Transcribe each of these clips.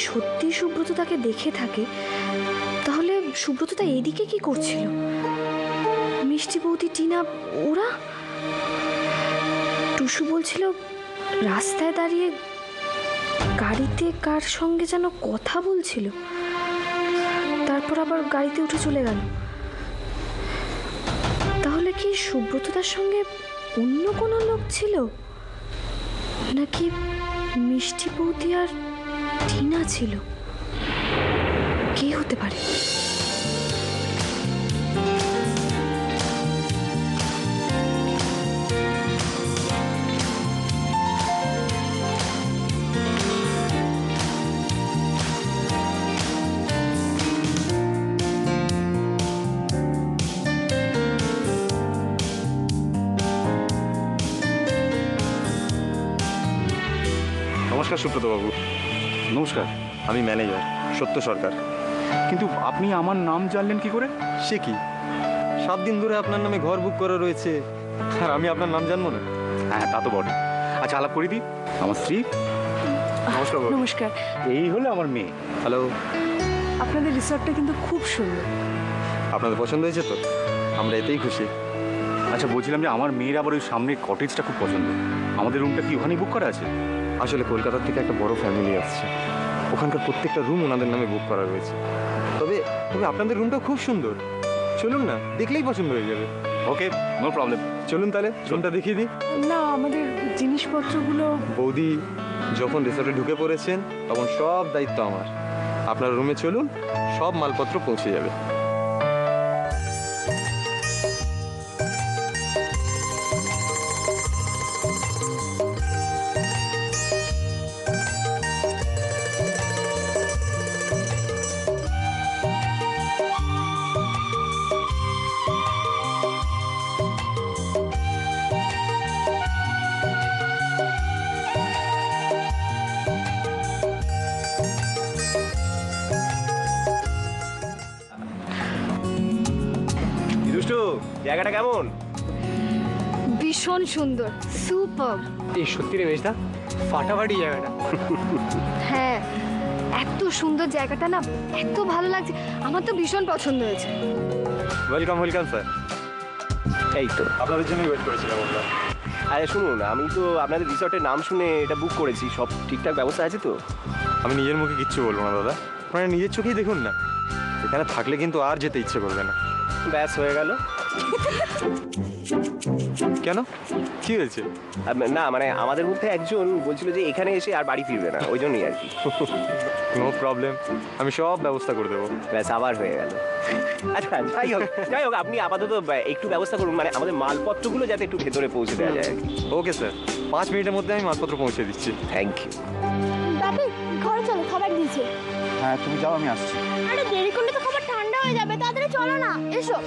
সত্যি সুব্রত তাকে দেখে থাকে তাহলে সুব্রতদা এদিকে কি করছিল? মিষ্টি বৌদি, টিনা ওরা? টুসু বলছিল রাস্তায় দাঁড়িয়ে গাড়িতে কার সঙ্গে যেন কথা বলছিল, তারপর আবার গাড়িতে উঠে চলে গেল। তাহলে কি সুব্রতদার সঙ্গে অন্য কোনো লোক ছিল, নাকি মিষ্টি বৌদি আর টিনা ছিল? কে হতে পারে? নমস্কার সুব্রত বাবু। নমস্কার, আমি ম্যানেজার সত্য সরকার। কিন্তু আপনি আমার নাম জানলেন কি করে? সে কি, 7 দিন ধরে আপনার নামে ঘর বুক করা রয়েছে, আর আমি আপনার নাম জানবো না? হ্যাঁ, তা তো বটে। আচ্ছা, আলাপ করে দিই। আমার স্ত্রী। নমস্কার বাবু। নমস্কার। এই হলো আমার মেয়ে। হ্যালো। আপনাদের রিসর্টটা কিন্তু খুব সুন্দর। আপনাদের পছন্দ হয়েছে তো? আমরা এতেই খুশি। আচ্ছা, বলছিলাম যে আমার মেয়ের আবার ওই সামনের কটেজটা খুব পছন্দ। আমাদের রুমটা কি ওখানেই বুক করা আছে? আসলে কলকাতা থেকে একটা বড় ফ্যামিলি আসছে, ওখানকার প্রত্যেকটা রুম ওনাদের নামে বুক করা রয়েছে। তবে তবে আপনাদের রুমটা খুব সুন্দর, চলুন না, দেখলেই পছন্দ হয়ে যাবে। ওকে, নো প্রবলেম। চলুন তাহলে রুমটা দেখিয়ে দিই। না, আমাদের জিনিসপত্রগুলো। বৌদি, যখন রিসর্টে ঢুকে পড়েছেন তখন সব দায়িত্ব আমার। আপনার রুমে চলুন, সব মালপত্র পৌঁছে যাবে। জায়গাটা কেমন? ভীষণ সুন্দর, সুপার। এই সত্যি রে মেজদা, ফাটাফাটি জায়গাটা। হ্যাঁ, এত সুন্দর জায়গাটা না, এত ভালো লাগছে, আমার তো ভীষণ পছন্দ হয়েছে। Welcome welcome sir. এই তো আপনাদের জন্য ওয়েট করেছিলাম আমরা। আরে শুনুন, আমি তো আপনাদের রিসর্টের নাম শুনে এটা বুক করেছি। সব ঠিকঠাক ব্যবস্থা আছে তো? আমি নিজের মুখে কিচ্ছু বলবো না দাদা, আপনারা নিজের চোখেই দেখুন না। এখানে থাকলে কিন্তু আর যেতে ইচ্ছে করবে না। ব্যাস হয়ে গেল। কেন, কি হয়েছে? না মানে আমাদের মধ্যে একজন বলছিল যে এখানে এসে আর বাড়ি ফিরবে না, ওই জন্যই আর কি। নো প্রবলেম, আমি সব ব্যবস্থা করে দেবো। ব্যাস আবার হয়ে গেল। আচ্ছা যাই হোক, আপনি আপাতত একটু ব্যবস্থা করুন, মানে আমাদের মালপত্রগুলো যাতে একটু ভেতরে পৌঁছে দেওয়া যায়। ওকে স্যার, 5 মিনিটের মধ্যে আমি মালপত্র পৌঁছে দিচ্ছি। Thank you. বাপি, ঘরে চলো, খাবার দিয়েছে। হ্যাঁ, তুমি যাও, আমি আসছি। আরে দেরি করলে তো খাবার ঠান্ডা হয়ে যাবে, তাড়াতাড়ি চলো না, এসো।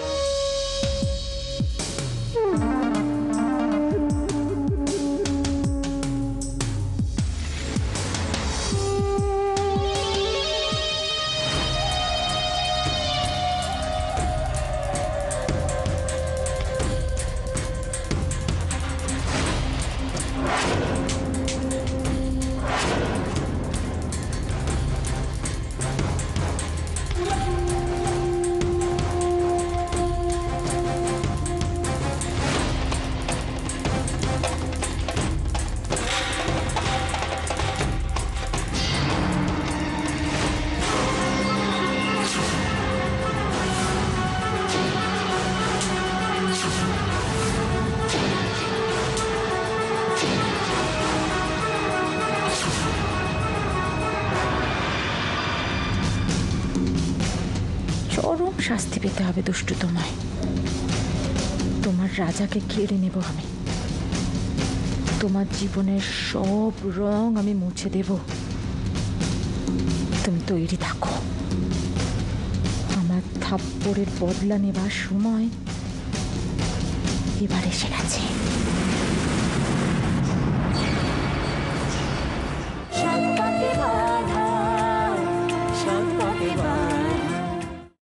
চরম শাস্তি পেতে হবে দুষ্টু তোমায়। তোমার রাজাকে কেড়ে নেব আমি, তোমার জীবনের সব রং আমি মুছে দেব। তুমি তৈরি থাকো, আমার থাপ্পড়ের বদলা নেবার সময় এবার এসে গেছে।